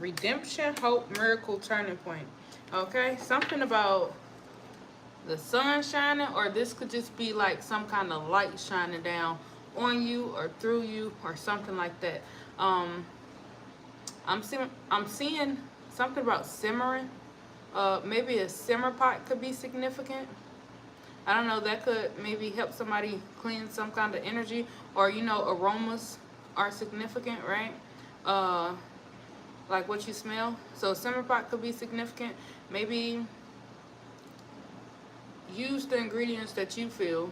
redemption, hope, miracle, turning point. Okay, something about the sun shining, or this could just be like some kind of light shining down on you or through you or something like that. Um, I'm seeing something about simmering. Maybe a simmer pot could be significant. I don't know. That could maybe help somebody cleanse some kind of energy, or aromas are significant, right? Uh, like what you smell. So simmer pot could be significant. Maybe use the ingredients that you feel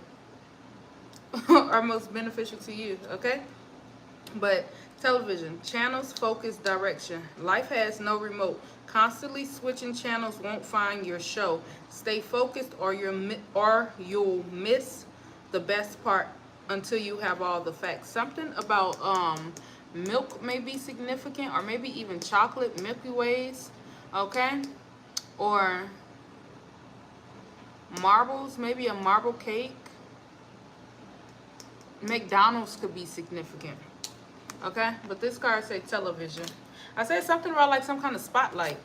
are most beneficial to you. Okay. But television, channels, focus, direction. Life has no remote. Constantly switching channels won't find your show. Stay focused, or you'll miss the best part until you have all the facts. Something about milk may be significant, or maybe even chocolate, Milky Ways, okay? Or marbles, maybe a marble cake. McDonald's could be significant. Okay, but this card say television. I said something about like some kind of spotlight.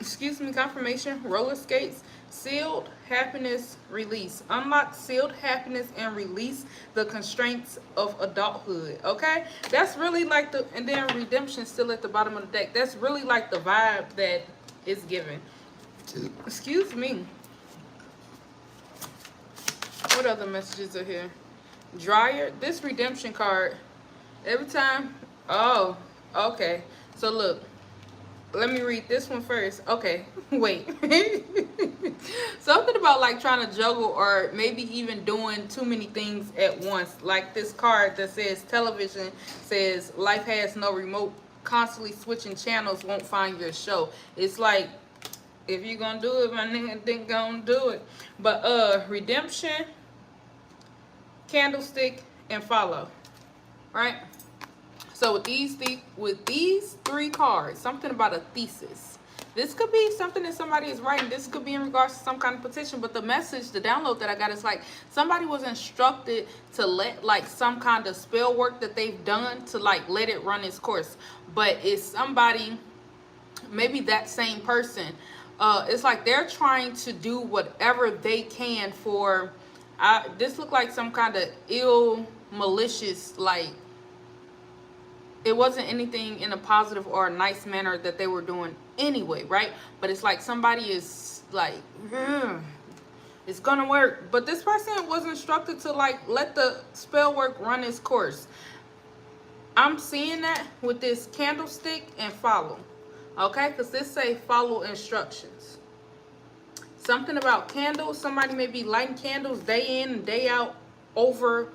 Excuse me, confirmation. Roller skates. Sealed happiness, release. Unlock sealed happiness and release the constraints of adulthood. Okay, that's really like the, and then redemption still at the bottom of the deck. That's really like the vibe that is given. Excuse me. What other messages are here? Dryer. This redemption card, every time. Oh, okay. So look, let me read this one first. Okay, wait. Something about like trying to juggle, or maybe even doing too many things at once. Like this card that says television says life has no remote. Constantly switching channels won't find your show. It's like, if you're gonna do it, my nigga, then gonna do it. But redemption, candlestick, and follow, right? So with these three cards, something about a thesis. This could be something that somebody is writing. This could be in regards to some kind of petition. But the message, the download that I got is like somebody was instructed to let like some kind of spell work that they've done to like let it run its course. But it's somebody, maybe that same person. It's like they're trying to do whatever they can for. This looked like some kind of ill, malicious, like it wasn't anything in a positive or a nice manner that they were doing anyway, right? But it's like somebody is like, it's gonna work. But this person was instructed to like let the spell work run its course. I'm seeing that with this candlestick and follow, okay? Because this say follow instructions. Something about candles. Somebody may be lighting candles day in and day out over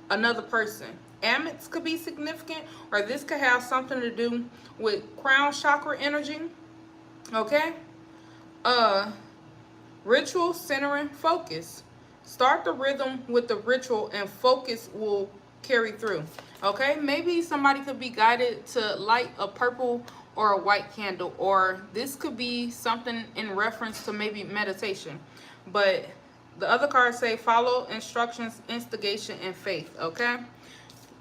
another person. Amets could be significant, or this could have something to do with crown chakra energy. Okay? Ritual, centering, focus. Start the rhythm with the ritual and focus will carry through. Okay? Maybe somebody could be guided to light a purple or a white candle, or this could be something in reference to maybe meditation. But the other cards say follow instructions, instigation, and faith. Okay?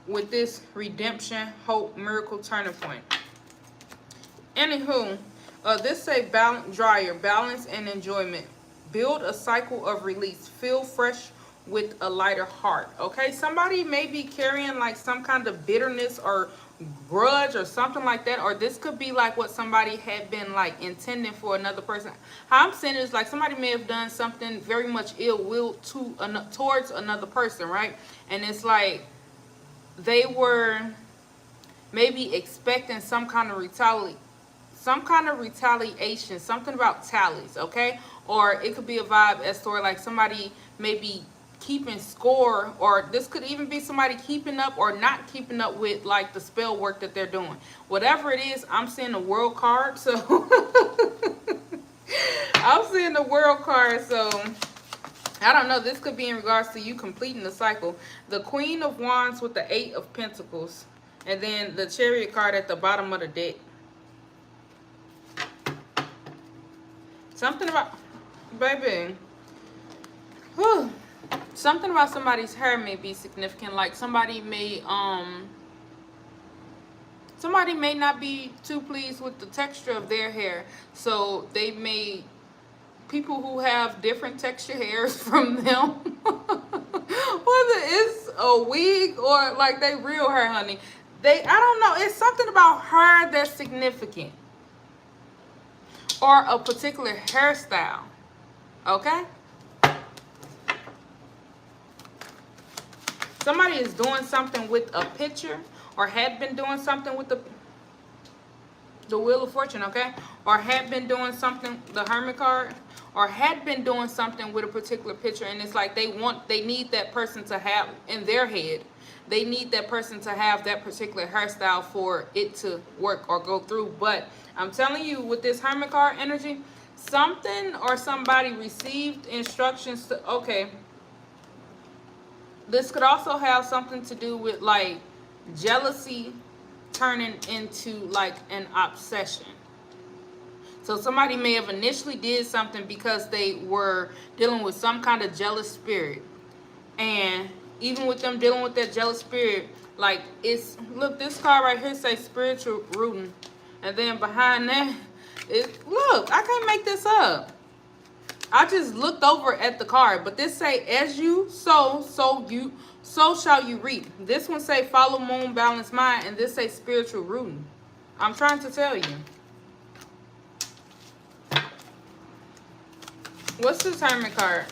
With this redemption, hope, miracle, turning point. Anywho, this say balance, dryer, balance and enjoyment. Build a cycle of release. Feel fresh with a lighter heart. Okay, somebody may be carrying like some kind of bitterness or grudge or something like that, or this could be like what somebody had been like intending for another person. How I'm saying is like somebody may have done something very much ill will towards another person, right? And it's like they were maybe expecting some kind of retaliation, something about tallies, okay? Or it could be a vibe as to like somebody maybe keeping score, or this could even be somebody keeping up or not keeping up with like the spell work that they're doing. Whatever it is, I'm seeing the world card, so I'm seeing the world card, so I don't know. This could be in regards to you completing the cycle. The Queen of Wands with the Eight of Pentacles. And then the Chariot card at the bottom of the deck. Something about, baby. Whew. Something about somebody's hair may be significant. Like somebody may, Somebody may not be too pleased with the texture of their hair, so they may, people who have different texture hairs from them, whether it's a wig or like they real hair, honey, I don't know, it's something about hair that's significant, or a particular hairstyle. Okay, somebody is doing something with a picture, or had been doing something with the Wheel of Fortune, okay? Or had been doing something, the Hermit card, or had been doing something with a particular picture, and it's like they need that person to have in their head. They need that person to have that particular hairstyle for it to work or go through. But I'm telling you, with this Hermit card energy, something or somebody received instructions to, okay, this could also have something to do with like jealousy turning into like an obsession. So somebody may have initially did something because they were dealing with some kind of jealous spirit, and even with them dealing with that jealous spirit, like, it's, look, this card right here says spiritual rooting, and then behind that, look, I can't make this up. I just looked over at the card, but this say, as you sow, so shall you reap. This one say follow moon, balance mind, and this say spiritual rooting. I'm trying to tell you. What's this Hermit card?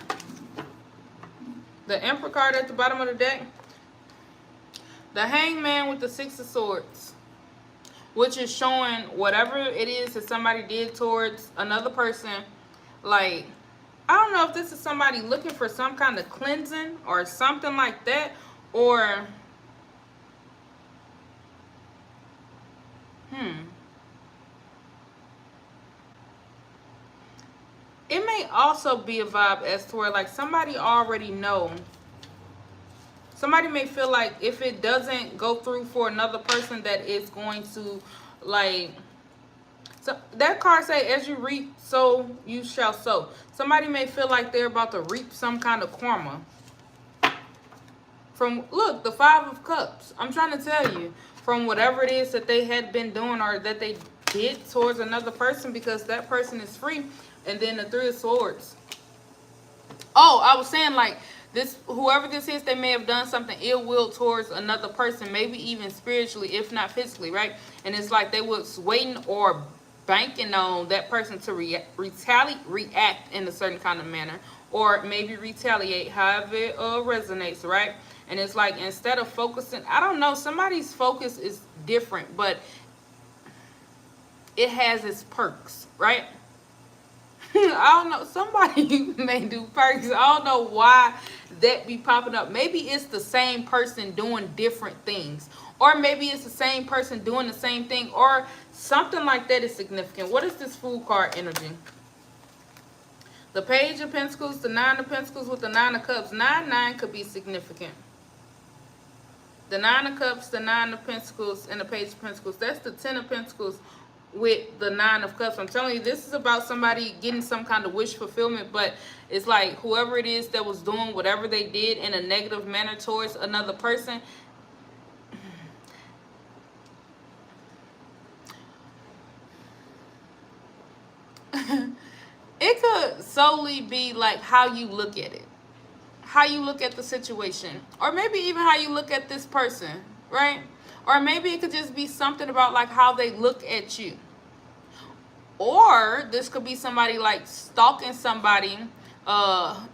The Emperor card at the bottom of the deck. The Hangman with the Six of Swords, which is showing whatever it is that somebody did towards another person. Like, I don't know if this is somebody looking for some kind of cleansing or something like that, or it may also be a vibe as to where like somebody already know. Somebody may feel like if it doesn't go through for another person, that it's going to, like, so that card say, as you reap, so you shall sow. Somebody may feel like they're about to reap some kind of karma. From, look, the Five of Cups. I'm trying to tell you, from whatever it is that they had been doing or that they did towards another person, because that person is free. And then the Three of Swords. Oh, I was saying, like, this, whoever this is, they may have done something ill will towards another person, maybe even spiritually, if not physically, right? And it's like they was waiting or banking on that person to react in a certain kind of manner, or maybe retaliate, however it resonates, right? And it's like, instead of focusing, I don't know, somebody's focus is different, but it has its perks, right? I don't know, somebody may do perks. I don't know why that be popping up. Maybe it's the same person doing different things, or maybe it's the same person doing the same thing, or something like that is significant. What is this Fool card energy? The Page of Pentacles, the Nine of Pentacles with the Nine of Cups. 9 could be significant. The Nine of Cups, the Nine of Pentacles, and the Page of Pentacles. That's the 10 of Pentacles with the Nine of Cups. I'm telling you, this is about somebody getting some kind of wish fulfillment, but it's like whoever it is that was doing whatever they did in a negative manner towards another person, it could solely be like how you look at it, how you look at the situation, or maybe even how you look at this person, right? Or maybe it could just be something about like how they look at you. Or this could be somebody like stalking somebody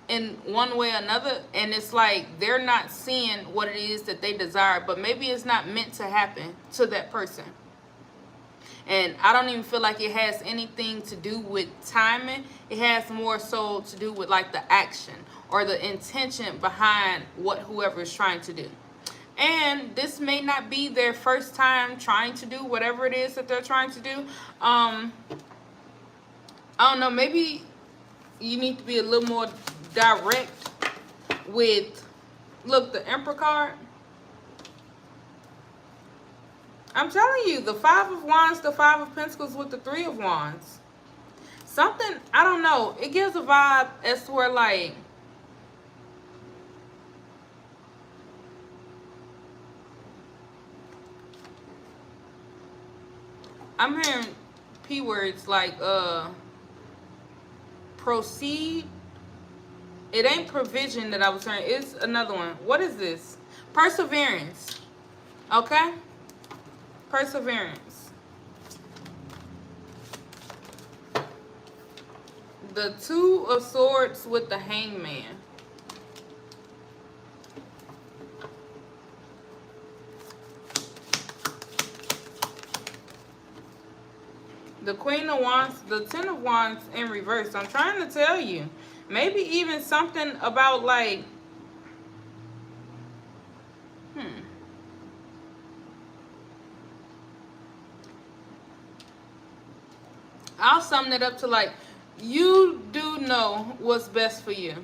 in one way or another, and it's like they're not seeing what it is that they desire, but maybe it's not meant to happen to that person. And I don't even feel like it has anything to do with timing. It has more so to do with like the action or the intention behind what whoever is trying to do. And this may not be their first time trying to do whatever it is that they're trying to do. I don't know, maybe you need to be a little more direct with, look, the Emperor card. I'm telling you, the Five of Wands, the Five of Pentacles with the Three of Wands. Something, I don't know, it gives a vibe as to where like, I'm hearing P words like proceed. It ain't provision that I was hearing. It's another one. What is this? Perseverance. Okay? Perseverance. The Two of Swords with the Hangman. The Queen of Wands, the Ten of Wands in reverse. I'm trying to tell you. Maybe even something about like, I'll sum it up to like, you do know what's best for you.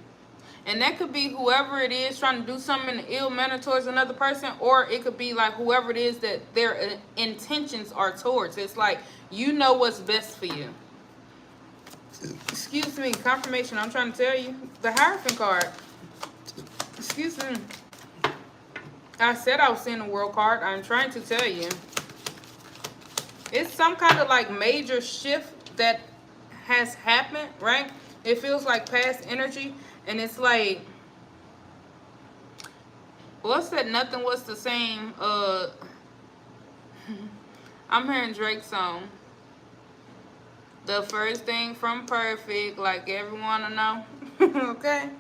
And that could be whoever it is trying to do something in an ill manner towards another person, or it could be like whoever it is that their intentions are towards. It's like, you know what's best for you. Excuse me, confirmation. I'm trying to tell you. The Hierophant card. Excuse me. I said I was seeing the World card. I'm trying to tell you. It's some kind of like major shift that has happened, right? It feels like past energy. And it's like, what's that? Nothing was the same. I'm hearing Drake's song. The first thing from perfect, like everyone to know. Okay?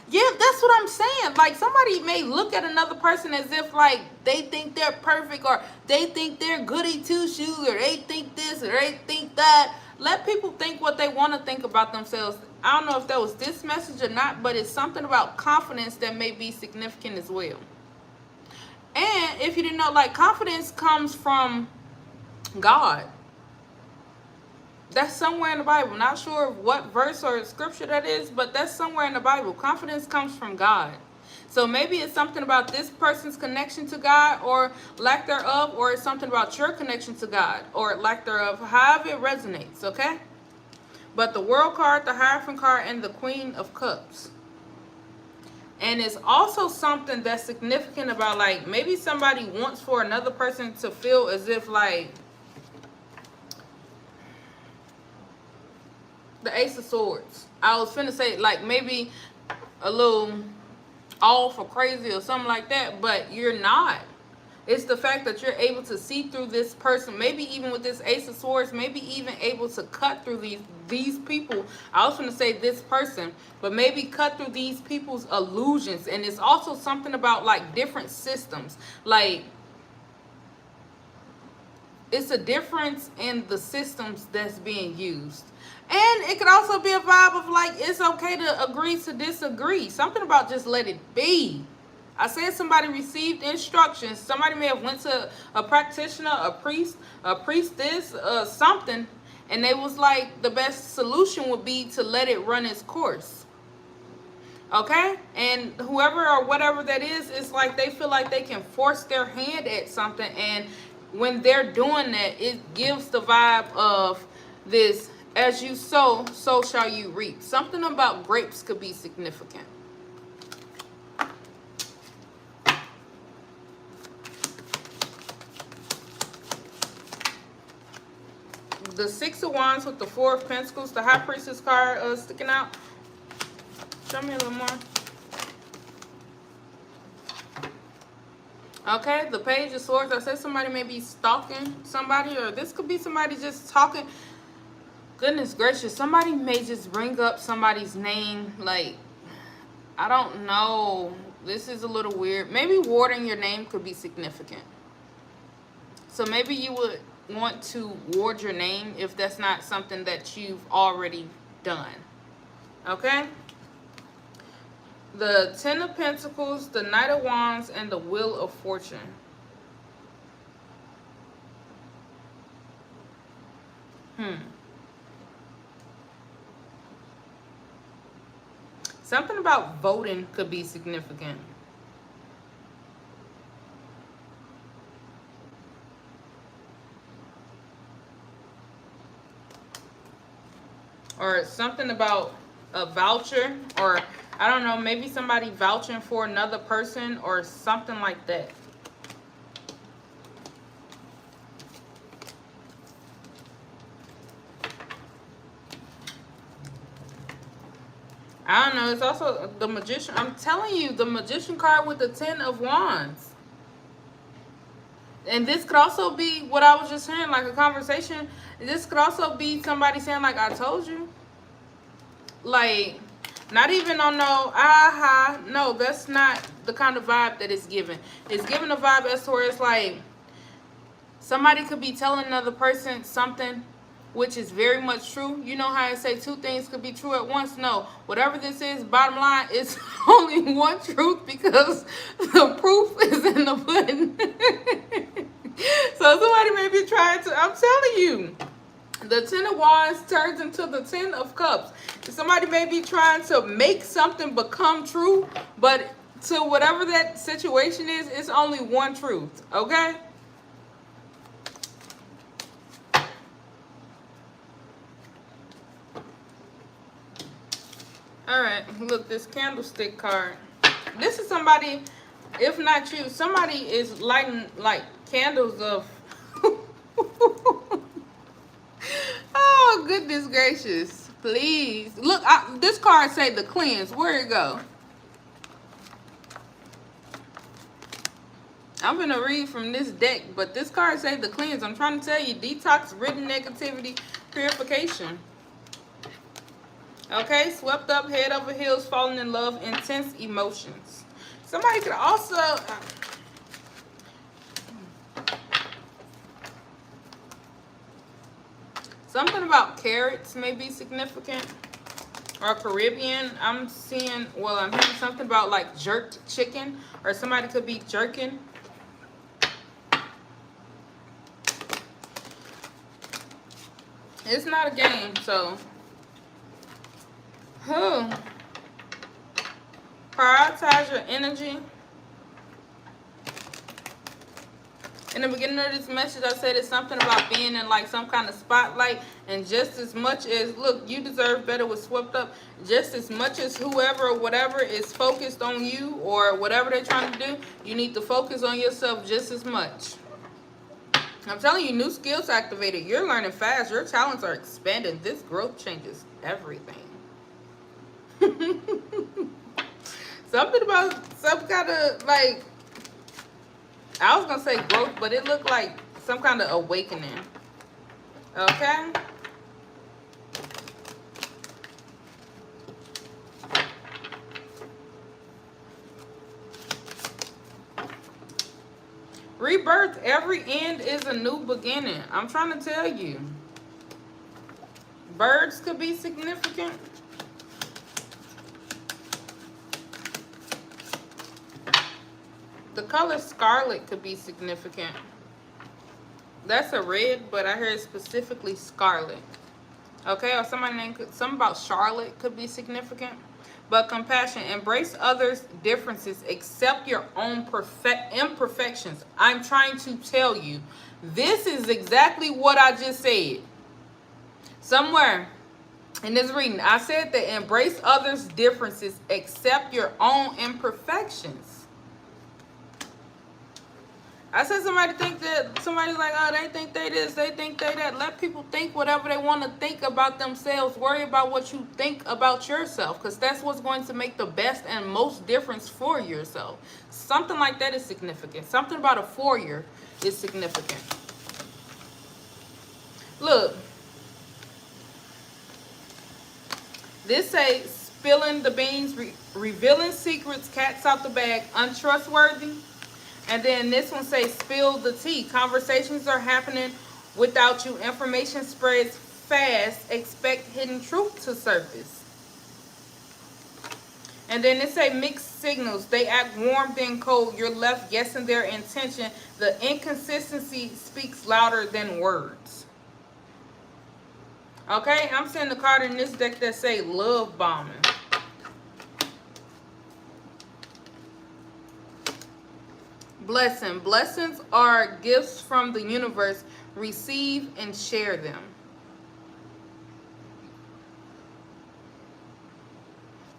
Yeah, that's what I'm saying. Like, somebody may look at another person as if like they think they're perfect, or they think they're goody two shoes, or they think this, or they think that. Let people think what they want to think about themselves. I don't know if that was this message or not, but it's something about confidence that may be significant as well. And if you didn't know, like, confidence comes from God. That's somewhere in the Bible. Not sure what verse or scripture that is, but that's somewhere in the Bible. Confidence comes from God. So maybe it's something about this person's connection to God or lack thereof, or it's something about your connection to God or lack thereof, however it resonates, okay? But the World card, the Hierophant card, and the Queen of Cups. And it's also something that's significant about, like, maybe somebody wants for another person to feel as if, like, the Ace of Swords. I was finna say, like, maybe a little off or crazy or something like that, but you're not. It's the fact that you're able to see through this person, maybe even with this Ace of Swords, maybe even able to cut through these people. I was going to say this person, but maybe cut through these people's illusions. And it's also something about like different systems. Like, it's a difference in the systems that's being used. And it could also be a vibe of like, it's okay to agree to disagree. Something about just let it be. I said somebody received instructions. Somebody may have went to a practitioner, a priest, a priestess, something. And they was like, the best solution would be to let it run its course. Okay? And whoever or whatever that is, it's like they feel like they can force their hand at something. And when they're doing that, it gives the vibe of this, as you sow, so shall you reap. Something about grapes could be significant. The Six of Wands with the Four of Pentacles, the High Priestess card sticking out. Show me a little more. Okay, the Page of Swords. I said somebody may be stalking somebody, or this could be somebody just talking. Goodness gracious, somebody may just bring up somebody's name. Like, I don't know. This is a little weird. Maybe warding your name could be significant. So maybe you would want to ward your name if that's not something that you've already done. Okay? The Ten of Pentacles, the Knight of Wands, and the Wheel of Fortune. Something about voting could be significant. Or something about a voucher, or I don't know, maybe somebody vouching for another person or something like that. I don't know. It's also the Magician. I'm telling you, the Magician card with the 10 of Wands. And this could also be what I was just saying, like a conversation. This could also be somebody saying, like, I told you. Like, not even on no, aha. No, that's not the kind of vibe that it's giving. It's giving a vibe as to where it's like, somebody could be telling another person something which is very much true. You know how I say two things could be true at once? No. Whatever this is, bottom line, it's only one truth because the proof is in the pudding. So somebody may be trying to, I'm telling you, the 10 of Wands turns into the 10 of Cups. Somebody may be trying to make something become true, but to whatever that situation is, it's only one truth, okay? All right, look, this candlestick card. This is somebody, if not you, somebody is lighting like candles of oh, goodness gracious. Please. Look, this card say the cleanse. Where it go? I'm going to read from this deck, but this card say the cleanse. I'm trying to tell you, detox, written negativity, purification. Okay, swept up, head over heels, falling in love, intense emotions. Somebody could also... something about carrots may be significant. Or Caribbean. I'm seeing, well, I'm hearing something about like jerked chicken. Or somebody could be jerking. It's not a game, so... prioritize your energy. In the beginning of this message, I said it's something about being in like some kind of spotlight, and just as much as, look, you deserve better was swept up, just as much as whoever or whatever is focused on you or whatever they're trying to do, you need to focus on yourself just as much. I'm telling you, new skills activated. You're learning fast. Your talents are expanding. This growth changes everything. Something about some kind of like, I was gonna say growth, but it looked like some kind of awakening. Okay. Rebirth, every end is a new beginning. I'm trying to tell you. Birds could be significant. The color scarlet could be significant. That's a red, but I heard specifically scarlet. Okay, or somebody named, something about Charlotte could be significant. But compassion, embrace others' differences, accept your own imperfections. I'm trying to tell you, this is exactly what I just said. Somewhere in this reading, I said that embrace others' differences, accept your own imperfections. I said somebody think that, somebody's like, oh, they think they this, they think they that. Let people think whatever they want to think about themselves. Worry about what you think about yourself, because that's what's going to make the best and most difference for yourself. Something like that is significant. Something about a foyer is significant. Look. This say, spilling the beans, revealing secrets, cats out the bag, untrustworthy. And then this one says, spill the tea. Conversations are happening without you. Information spreads fast. Expect hidden truth to surface. And then it say, mixed signals. They act warm then cold. You're left guessing their intention. The inconsistency speaks louder than words. Okay, I'm seeing the card in this deck that say love bombing. Blessing. Blessings are gifts from the universe. Receive and share them.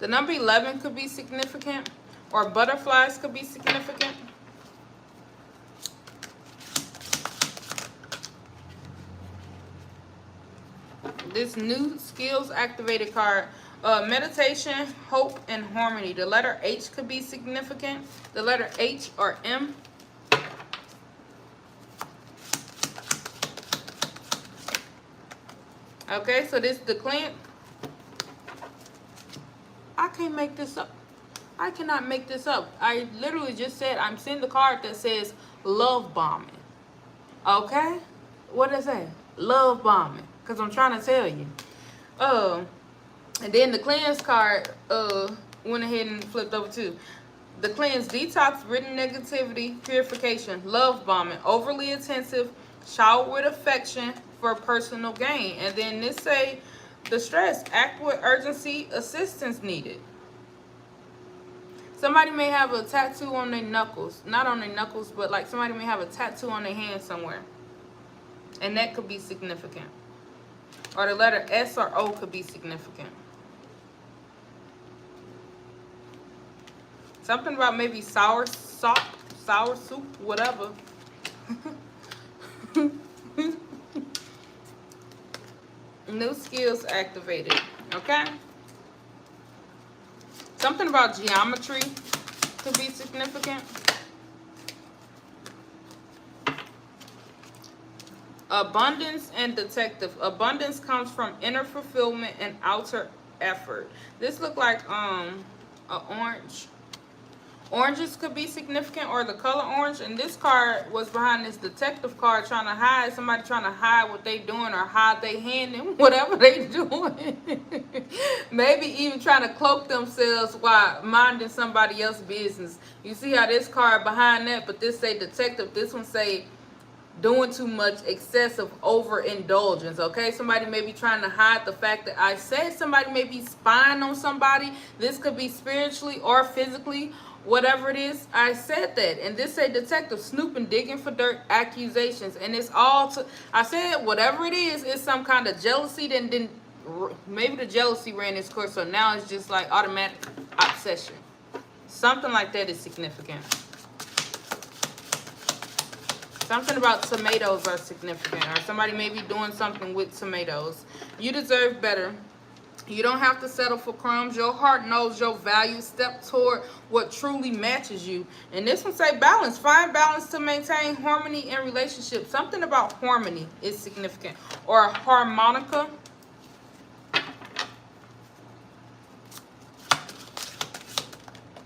The number 11 could be significant, or butterflies could be significant. This new skills activated card, Meditation, hope, and harmony. The letter H could be significant. The letter H or M. Okay, so this the cleanse. I can't make this up. I cannot make this up. I literally just said, I'm seeing the card that says love bombing. Okay? What does that say? Love bombing. Because I'm trying to tell you. And then the cleanse card went ahead and flipped over too. The cleanse, detox, written negativity, purification, love bombing, overly attentive, shower with affection for personal gain. And then this say the stress, act with urgency, assistance needed. Somebody may have a tattoo on their knuckles. Not on their knuckles, but like somebody may have a tattoo on their hand somewhere. And that could be significant. Or the letter S or O could be significant. Something about maybe sour soup, whatever. New skills activated. Okay? Something about geometry could be significant. Abundance and detective. Abundance comes from inner fulfillment and outer effort. This look like a orange. Oranges could be significant, or the color orange. And this card was behind this detective card trying to hide. Somebody trying to hide what they doing or hide their hand in whatever they doing. Maybe even trying to cloak themselves while minding somebody else's business. You see how this card behind that, but this say detective. This one say doing too much, excessive overindulgence. Okay, somebody may be trying to hide the fact that I said somebody may be spying on somebody. This could be spiritually or physically. Whatever it is, I said that. And this say detective, snooping, digging for dirt, accusations. And it's all to, I said whatever it is, it's some kind of jealousy. Then maybe the jealousy ran its course, so now it's just like automatic obsession. Something like that is significant. Something about tomatoes are significant, or somebody may be doing something with tomatoes. You deserve better. You don't have to settle for crumbs. Your heart knows your value. Step toward what truly matches you. And this one say balance. Find balance to maintain harmony in relationships. Something about harmony is significant. Or harmonica.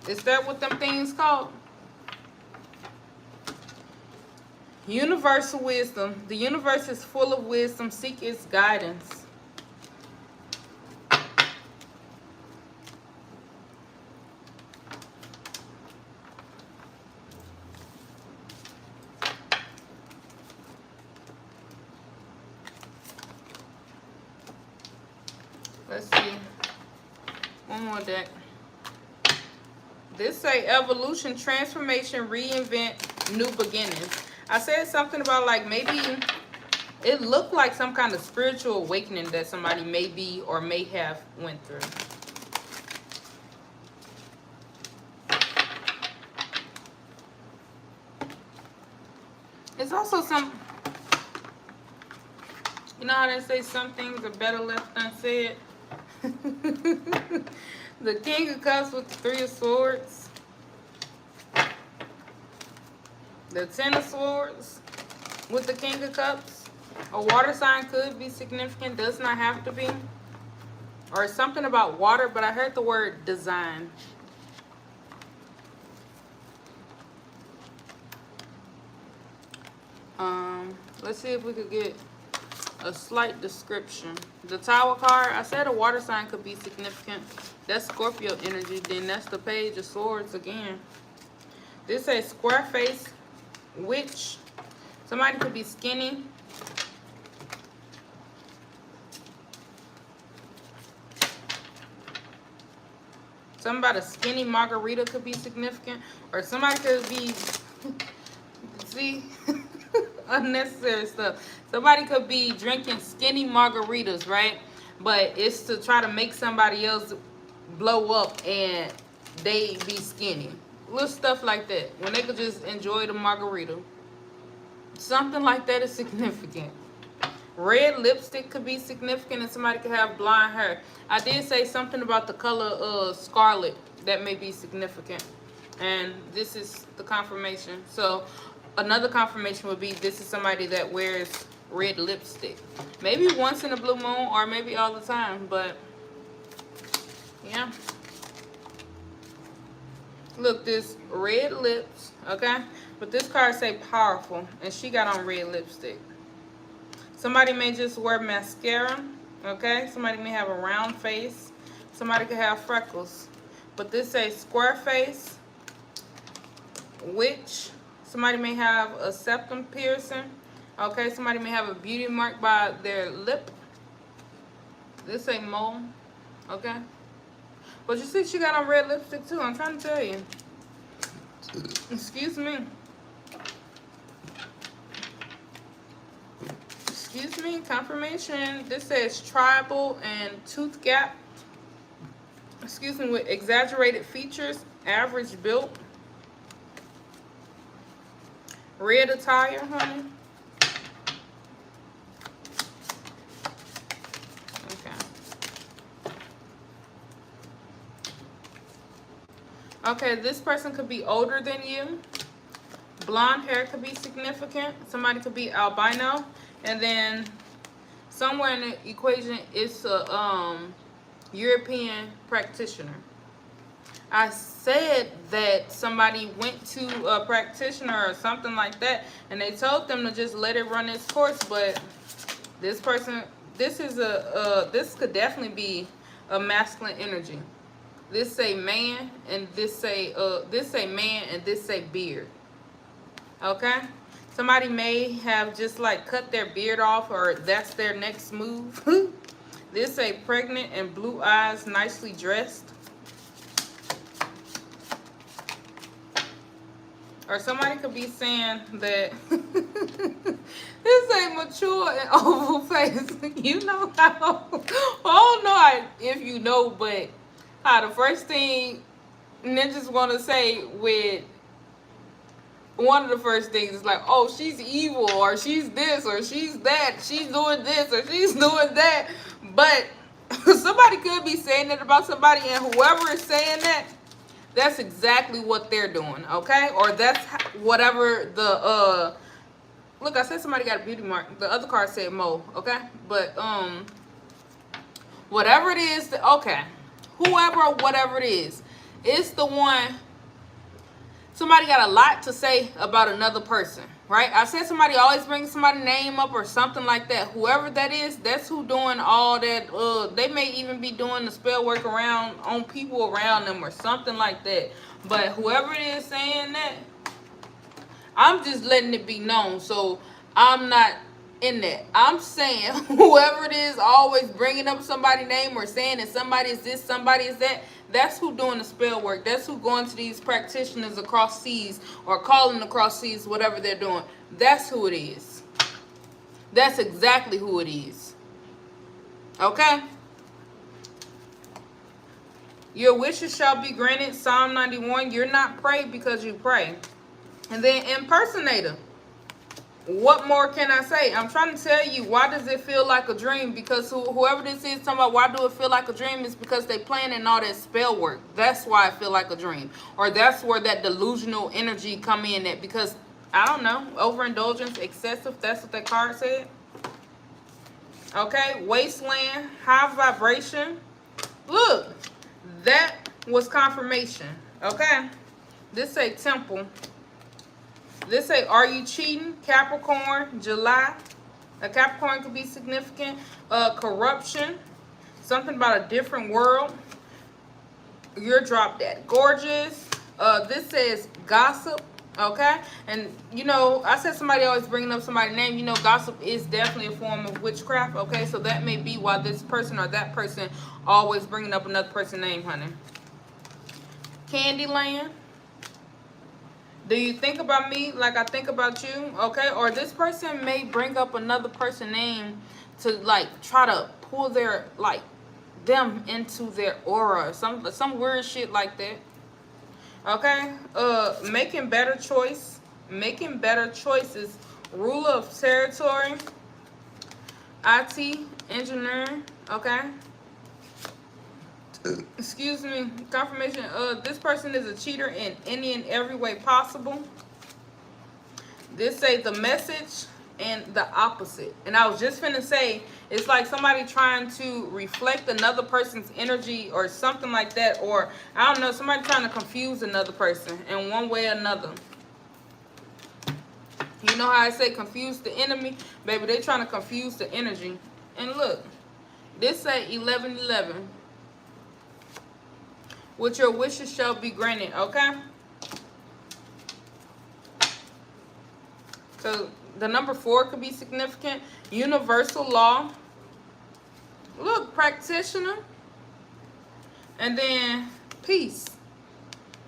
Is that what them things called? Universal wisdom. The universe is full of wisdom. Seek its guidance. Let's see. One more deck. This say evolution, transformation, reinvent, new beginnings. I said something about like maybe it looked like some kind of spiritual awakening that somebody may be or may have went through. It's also some, you know how they say some things are better left unsaid? The King of Cups with the Three of Swords. The Ten of Swords with the King of Cups. A water sign could be significant, does not have to be. Or something about water, but I heard the word design. Let's see if we could get a slight description. The Tower card, I said a water sign could be significant. That's Scorpio energy. Then that's the Page of Swords again. This says square face, witch. Somebody could be skinny. Something about a skinny margarita could be significant. Or somebody could be, see, unnecessary stuff. Somebody could be drinking skinny margaritas, right? But it's to try to make somebody else blow up and they be skinny. Little stuff like that. When they could just enjoy the margarita. Something like that is significant. Red lipstick could be significant, and somebody could have blonde hair. I did say something about the color scarlet that may be significant, and this is the confirmation. So another confirmation would be this is somebody that wears red lipstick, maybe once in a blue moon or maybe all the time. But yeah, look, this red lips, okay, but this card say powerful, and she got on red lipstick. Somebody may just wear mascara, okay? Somebody may have a round face. Somebody could have freckles. But this says square face, witch. Somebody may have a septum piercing, okay? Somebody may have a beauty mark by their lip. This say mole, okay? But you see she got on red lipstick too, I'm trying to tell you. Excuse me. Excuse me, confirmation. This says tribal and tooth gap. Excuse me, with exaggerated features, average built. Red attire, honey. Okay, this person could be older than you. Blonde hair could be significant. Somebody could be albino. And then somewhere in the equation it's a European practitioner. I said that somebody went to a practitioner or something like that, and they told them to just let it run its course. But this person, this could definitely be a masculine energy. This say man, and this say man, and this say beard. Okay? Somebody may have just like cut their beard off, or that's their next move. This say pregnant and blue eyes, nicely dressed. Or somebody could be saying that this ain't mature and oval face. You know how, I don't know if you know, but how the first thing ninjas want to say with one of the first things is like, oh, she's evil, or she's this, or she's that, she's doing this, or she's doing that. But somebody could be saying that about somebody, and whoever is saying that, that's exactly what they're doing, okay? Or that's whatever the look, I said somebody got a beauty mark. The other card said mole, okay? But whatever it is, okay, whoever or whatever it is, it's the one. Somebody got a lot to say about another person, right? I said somebody always brings somebody's name up or something like that. Whoever that is, that's who doing all that. They may even be doing the spell work around on people around them or something like that. But whoever it is saying that, I'm just letting it be known. So I'm not in that. I'm saying whoever it is always bringing up somebody's name or saying that somebody is this, somebody is that. That's who doing the spell work. That's who going to these practitioners across seas or calling across seas, whatever they're doing. That's who it is. That's exactly who it is. Okay? Your wishes shall be granted. Psalm 91. You're not prayed because you pray. And then impersonator. What more can I say? I'm trying to tell you, why does it feel like a dream? Because whoever this is talking about why do it feel like a dream is because they planning all that spell work. That's why I feel like a dream. Or that's where that delusional energy come in at, because, I don't know, overindulgence, excessive, that's what that card said. Okay, wasteland, high vibration. Look, that was confirmation. Okay, this say temple. This say, are you cheating? Capricorn, July. A Capricorn could be significant. Corruption. Something about a different world. You're drop dead gorgeous. This says gossip. Okay? And, you know, I said somebody always bringing up somebody's name. You know, gossip is definitely a form of witchcraft. Okay? So that may be why this person or that person always bringing up another person's name, honey. Candyland. Do you think about me like I think about you? Okay? Or this person may bring up another person's name to, like, try to pull their, like, them into their aura or some weird shit like that. Okay? Making better choice. Making better choices. Ruler of territory. IT engineering, okay? Excuse me. Confirmation. This person is a cheater in any and every way possible. This say the message and the opposite. And I was just finna say, it's like somebody trying to reflect another person's energy or something like that. Or, I don't know, somebody trying to confuse another person in one way or another. You know how I say confuse the enemy? Baby, they trying to confuse the energy. And look, this say 11:11. With your wishes shall be granted, okay? So the number 4 could be significant. Universal law. Look, practitioner. And then peace.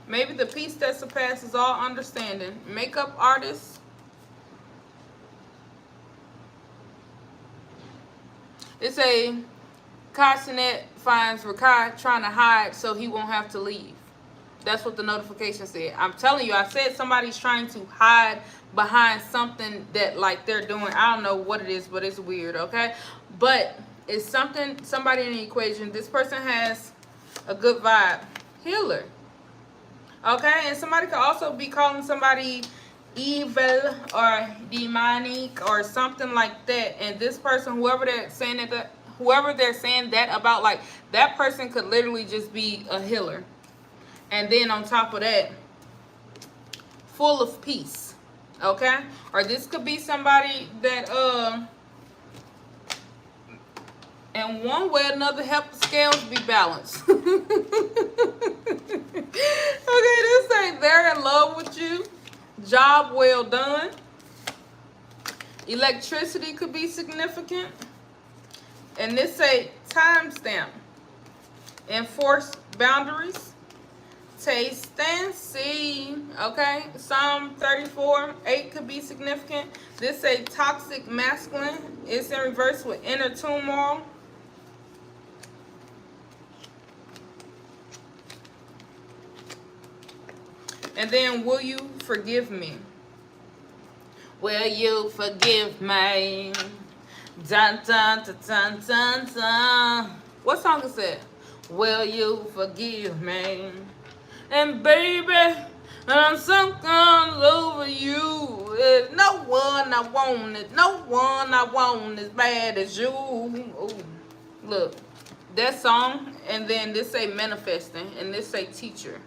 Maybe the peace that surpasses all understanding. Makeup artist. It's a Carsonet finds Rakai trying to hide so he won't have to leave. That's what the notification said. I'm telling you, I said somebody's trying to hide behind something that like they're doing. I don't know what it is, but it's weird, okay? But it's something, somebody in the equation. This person has a good vibe. Healer. Okay? And somebody could also be calling somebody evil or demonic or something like that. And this person, whoever they're saying that about, like, that person could literally just be a healer. And then on top of that, full of peace. Okay? Or this could be somebody that in one way or another help the scales be balanced. Okay, this ain't they're in love with you. Job well done. Electricity could be significant. And this say timestamp. Enforce boundaries. Taste and see. Okay. Psalm 34:8 could be significant. This say toxic masculine. It's in reverse with inner turmoil. And then, will you forgive me? Will you forgive me? Dun, dun, dun, dun, dun, dun. What song is that? Will you forgive me? And baby, I'm sunk all over you. There's no one I want it. No one I want as bad as you. Ooh. Look, that song, and then this say manifesting, and this say teacher.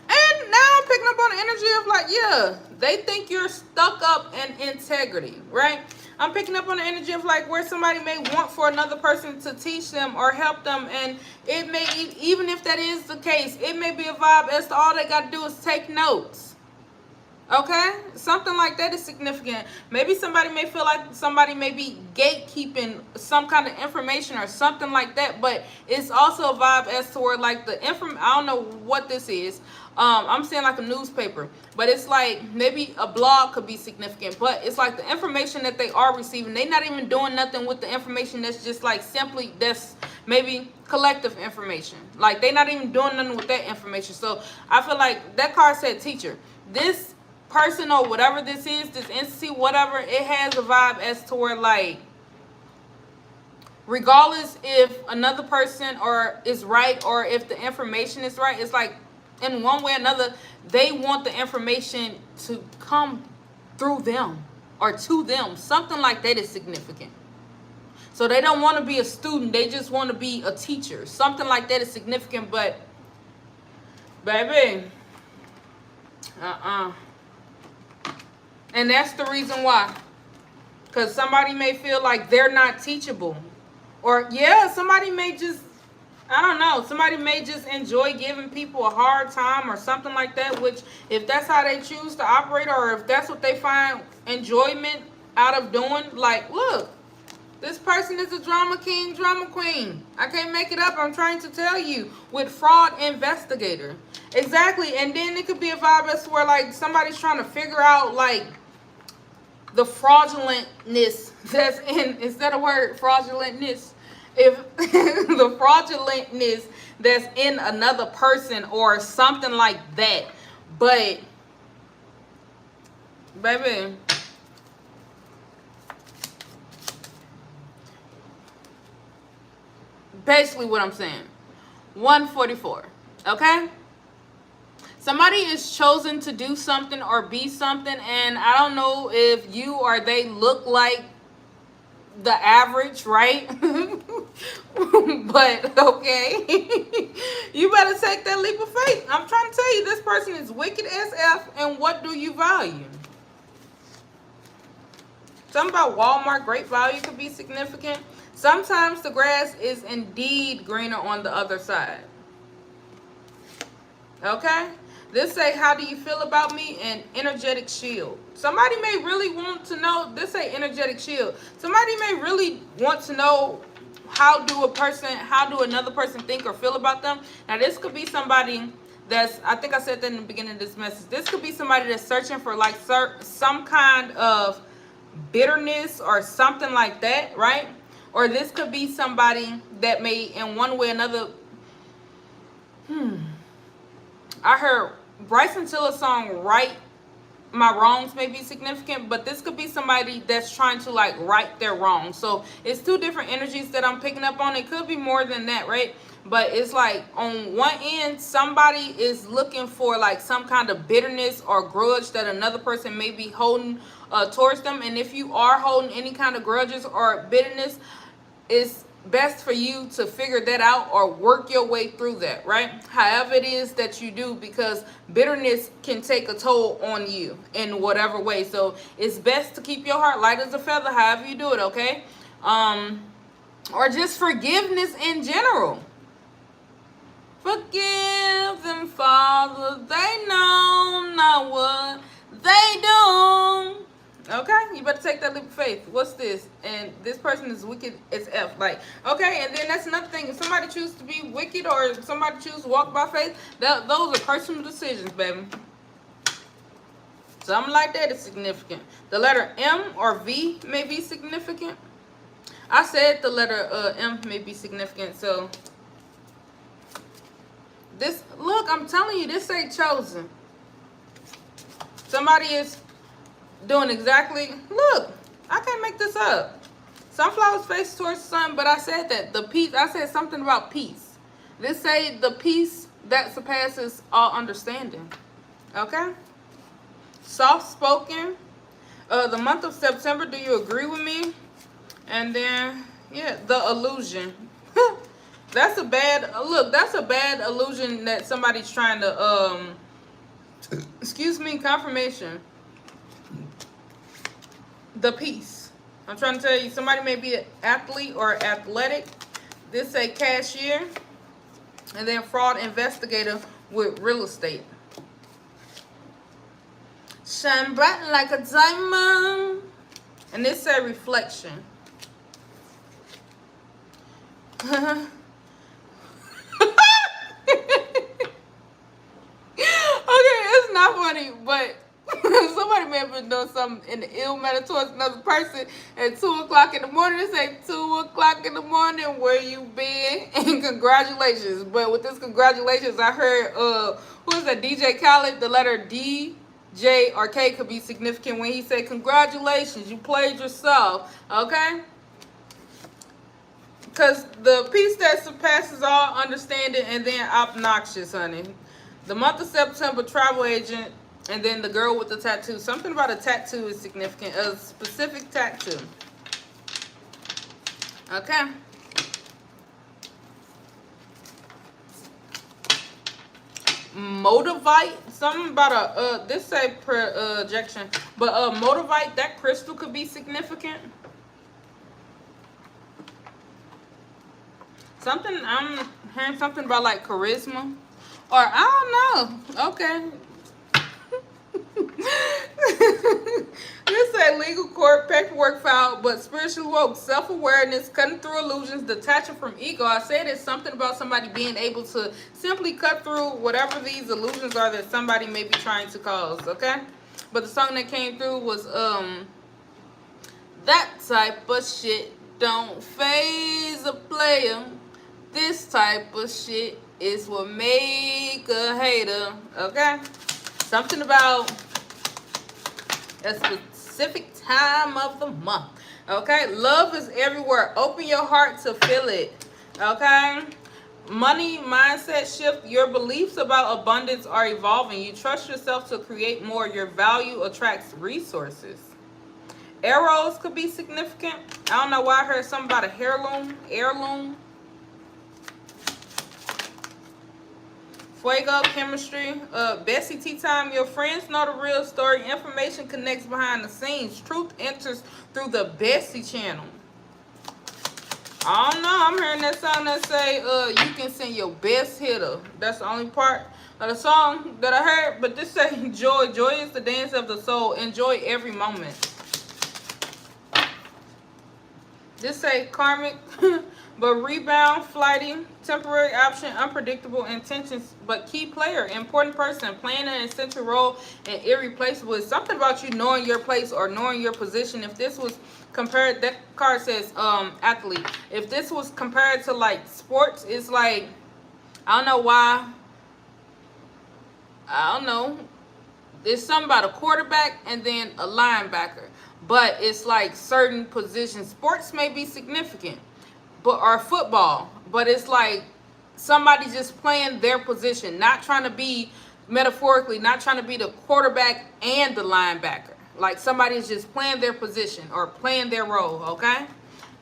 And now I'm picking up on the energy of like, yeah, they think you're stuck up in integrity, right? I'm picking up on the energy of like where somebody may want for another person to teach them or help them. And it may, even if that is the case, it may be a vibe as to all they got to do is take notes. Okay? Something like that is significant. Maybe somebody may feel like somebody may be gatekeeping some kind of information or something like that. But it's also a vibe as to where like the I don't know what this is. I'm saying like a newspaper, but it's like maybe a blog could be significant, but it's like the information that they are receiving, they're not even doing nothing with the information. That's just like simply, that's maybe collective information. Like they're not even doing nothing with that information. So I feel like that card said teacher. This person or whatever this is, this entity, whatever, it has a vibe as to where like, regardless if another person or is right or if the information is right, it's like, in one way or another, they want the information to come through them or to them. Something like that is significant. So they don't want to be a student. They just want to be a teacher. Something like that is significant. But, baby, and that's the reason why. Because somebody may feel like they're not teachable. Or, yeah, somebody may just, I don't know. Somebody may just enjoy giving people a hard time or something like that, which if that's how they choose to operate or if that's what they find enjoyment out of doing, like, look, this person is a drama king, drama queen. I can't make it up. I'm trying to tell you. With fraud investigator. Exactly. And then it could be a vibe as where, like, somebody's trying to figure out, like, the fraudulentness that's in, instead of word, fraudulentness. If the fraudulentness that's in another person or something like that. But, baby, Basically what I'm saying. 144. Okay? Somebody is chosen to do something or be something, and I don't know if you or they look like the average, right? But okay. You better take that leap of faith. I'm trying to tell you, this person is wicked as F, and what do you value? Something about Walmart, great value could be significant. Sometimes the grass is indeed greener on the other side. Okay? This say, how do you feel about me? An energetic shield. Somebody may really want to know, this say energetic shield. Somebody may really want to know how do another person think or feel about them. Now this could be somebody that's, I think I said that in the beginning of this message. This could be somebody that's searching for like some kind of bitterness or something like that, right? Or this could be somebody that may in one way or another, I heard Bryson Tiller's song Right My Wrongs may be significant, but this could be somebody that's trying to like right their wrongs. So it's two different energies that I'm picking up on. It could be more than that, right? But it's like on one end, somebody is looking for like some kind of bitterness or grudge that another person may be holding towards them. And if you are holding any kind of grudges or bitterness, it's best for you to figure that out or work your way through that, right? However it is that you do, because bitterness can take a toll on you in whatever way. So it's best to keep your heart light as a feather, however you do it, okay? Or just forgiveness in general. Forgive them, Father, they know not what they do. Okay, you better take that leap of faith. What's this? And this person is wicked as F. Like, okay, and then that's another thing. If somebody chooses to be wicked or somebody chooses to walk by faith, those are personal decisions, baby. Something like that is significant. The letter M or V may be significant. I said the letter M may be significant, so this, look, I'm telling you, this ain't chosen. Somebody is doing exactly, look, I can't make this up. Sunflowers face towards the sun, but I said that the peace, I said something about peace. This say the peace that surpasses all understanding. Okay? Soft spoken. The month of September, do you agree with me? And then, yeah, the illusion. That's a bad, look, that's a bad illusion that somebody's trying to, excuse me, confirmation. The peace. I'm trying to tell you, somebody may be an athlete or athletic. This a cashier. And then fraud investigator with real estate. Shine bright like a diamond. And this a reflection. Okay, it's not funny, but somebody may have been doing something in the ill manner towards another person at 2 o'clock in the morning. They say 2 o'clock in the morning, where you been? And congratulations. But with this congratulations, I heard, who is that, DJ Khaled? The letter D, J, or K could be significant when he said, congratulations, you played yourself. Okay? Because the peace that surpasses all understanding, and then obnoxious, honey. The month of September, travel agent, and then the girl with the tattoo. Something about a tattoo is significant. A specific tattoo. Okay. Motivate. Something about a, this say projection. But motivate, that crystal could be significant. Something, I'm hearing something about like charisma. Or I don't know. Okay. This say legal court, paperwork filed, but spiritually woke, self-awareness, cutting through illusions, detaching from ego. I said it's something about somebody being able to simply cut through whatever these illusions are that somebody may be trying to cause, okay? But the song that came through was that type of shit don't faze a player. This type of shit is what make a hater, okay? Something about a specific time of the month, okay? Love is everywhere. Open your heart to feel it. Okay. Money mindset shift. Your beliefs about abundance are evolving. You trust yourself to create more. Your value attracts resources. Arrows could be significant. I don't know why I heard something about a heirloom. Fuego, chemistry. Bessie tea time. Your friends know the real story. Information connects behind the scenes. Truth enters through the Bessie channel. I don't know. I'm hearing that song that say, you can send your best hitter. That's the only part of the song that I heard. But this say joy. Joy is the dance of the soul. Enjoy every moment. This say karmic, but rebound, flighty, temporary option, unpredictable intentions, but key player, important person, playing an essential role and irreplaceable. It's something about you knowing your place or knowing your position. If this was compared, that card says athlete. If this was compared to like sports, it's like, I don't know why. I don't know. There's something about a quarterback and then a linebacker. But it's like certain positions. Sports may be significant, or football. But it's like somebody just playing their position, not trying to be, metaphorically, not trying to be the quarterback and the linebacker. Like somebody's just playing their position or playing their role, okay?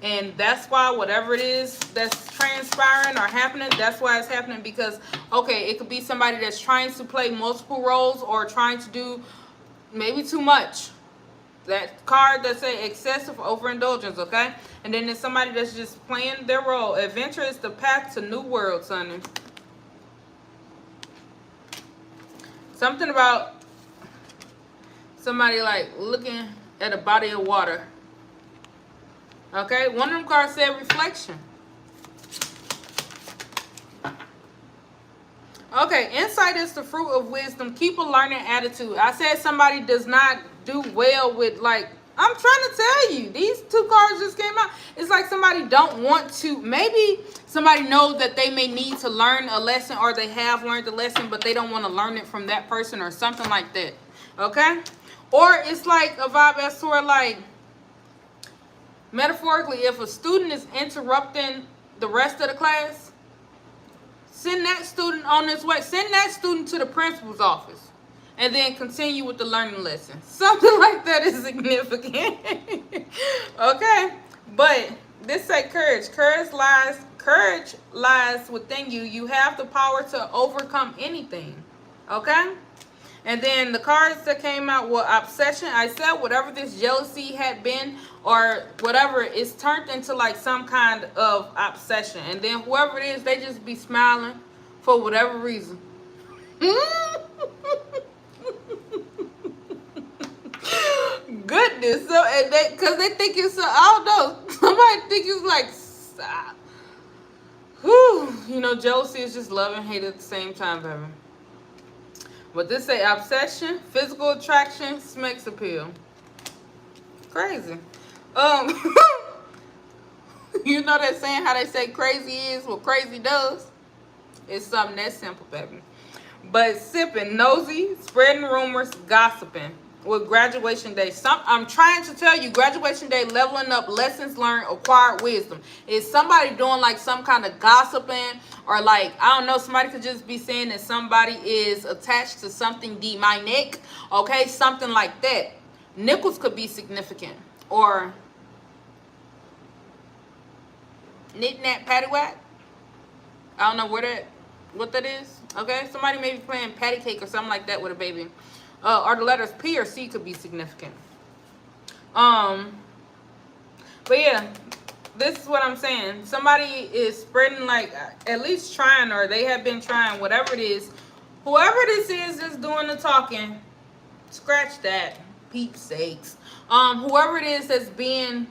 And that's why whatever it is that's transpiring or happening, that's why it's happening. Because, okay, it could be somebody that's trying to play multiple roles or trying to do maybe too much. That card that say excessive overindulgence, okay? And then there's somebody that's just playing their role. Adventure is the path to new worlds, honey. Something about somebody like looking at a body of water. Okay? One of them cards said reflection. Okay, insight is the fruit of wisdom. Keep a learning attitude. I said somebody does not do well with, like, I'm trying to tell you, these two cards just came out. It's like somebody don't want to, maybe somebody knows that they may need to learn a lesson, or they have learned the lesson, but they don't want to learn it from that person or something like that. Okay? Or it's like a vibe that's sort of like, metaphorically, if a student is interrupting the rest of the class, send that student on his way. Send that student to the principal's office. And then continue with the learning lesson. Something like that is significant. Okay? But this say courage. Courage lies within you. You have the power to overcome anything. Okay? And then the cards that came out were obsession. I said whatever this jealousy had been or whatever, it's turned into like some kind of obsession. And then whoever it is, they just be smiling for whatever reason. Goodness. So, and they, because they think it's, I don't know, somebody think it's like, whew, you know, jealousy is just love and hate at the same time, baby. But this say obsession, physical attraction, sex appeal. Crazy. You know that saying how they say crazy is what crazy does? It's something that simple, baby. But sipping, nosy, spreading rumors, gossiping. With graduation day, I'm trying to tell you, graduation day, leveling up, lessons learned, acquired wisdom. Is somebody doing like some kind of gossiping, or like, I don't know, somebody could just be saying that somebody is attached to something demonic, okay, something like that. Nickels could be significant, or knick-knack, paddywhack. I don't know what that is, okay? Somebody may be playing patty cake or something like that with a baby. Or the letters P or C could be significant. But yeah, this is what I'm saying. Somebody is spreading, like, at least trying, or they have been trying, whatever it is. Whoever this is that's doing the talking, scratch that, peep's sakes. Whoever it is that's being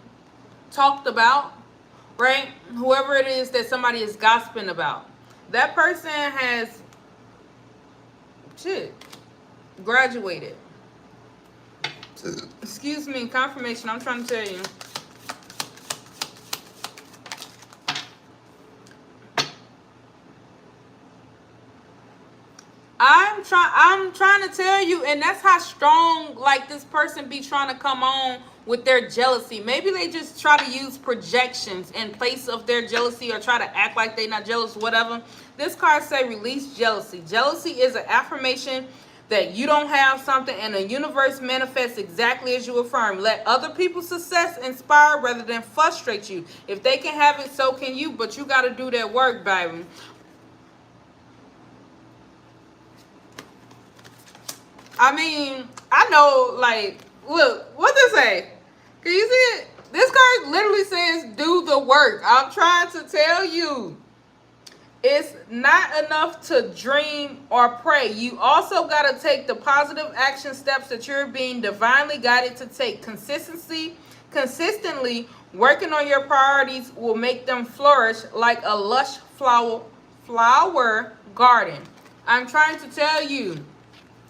talked about, right? Whoever it is that somebody is gossiping about, that person has, graduated. Excuse me, confirmation. I'm trying to tell you. I'm trying to tell you, and that's how strong, like, this person be trying to come on with their jealousy. Maybe they just try to use projections in place of their jealousy, or try to act like they're not jealous, whatever. This card say release jealousy. Jealousy is an affirmation that you don't have something, and the universe manifests exactly as you affirm. Let other people's success inspire rather than frustrate you. If they can have it, so can you, but you got to do that work, baby. I mean, I know, like, look, what does it say? Can you see it? This card literally says, do the work. I'm trying to tell you. It's not enough to dream or pray. You also got to take the positive action steps that you're being divinely guided to take. Consistently working on your priorities will make them flourish like a lush flower garden. I'm trying to tell you.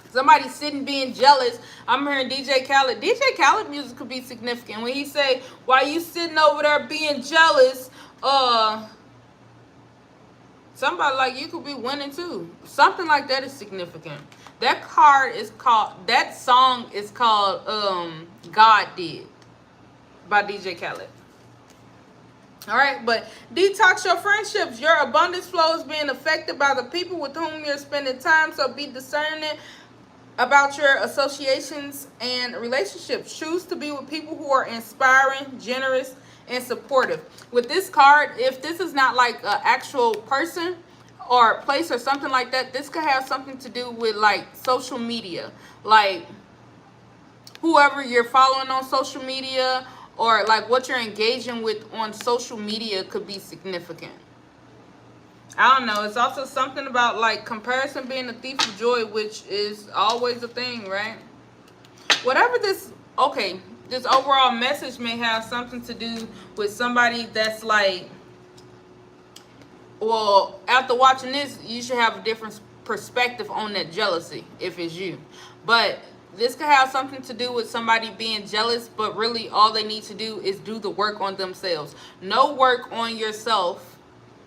Somebody sitting being jealous. I'm hearing DJ Khaled. DJ Khaled music could be significant. When he say, while you sitting over there being jealous, somebody like you could be winning too. Something like that is significant. That card is called, that song is called God Did by DJ Khaled. All right, but detox your friendships. Your abundance flow is being affected by the people with whom you're spending time, so be discerning about your associations and relationships. Choose to be with people who are inspiring, generous, and supportive. With this card, if this is not like an actual person or place or something like that, this could have something to do with like social media, like whoever you're following on social media, or like what you're engaging with on social media could be significant. I don't know. It's also something about like comparison being a thief of joy, which is always a thing, right? Whatever this, okay, this overall message may have something to do with somebody that's like, well, after watching this, you should have a different perspective on that jealousy if it's you. But this could have something to do with somebody being jealous, but really all they need to do is do the work on themselves. No work on yourself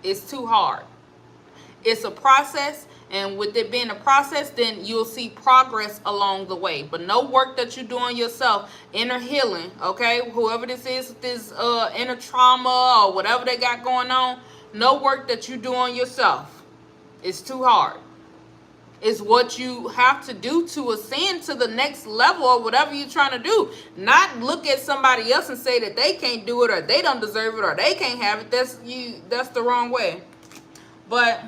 is too hard. It's a process, and with it being a process, then you'll see progress along the way. But no work that you do on yourself, inner healing, okay? Whoever this is, this inner trauma or whatever they got going on, no work that you do on yourself is too hard. It's what you have to do to ascend to the next level or whatever you're trying to do. Not look at somebody else and say that they can't do it, or they don't deserve it, or they can't have it. That's the wrong way. But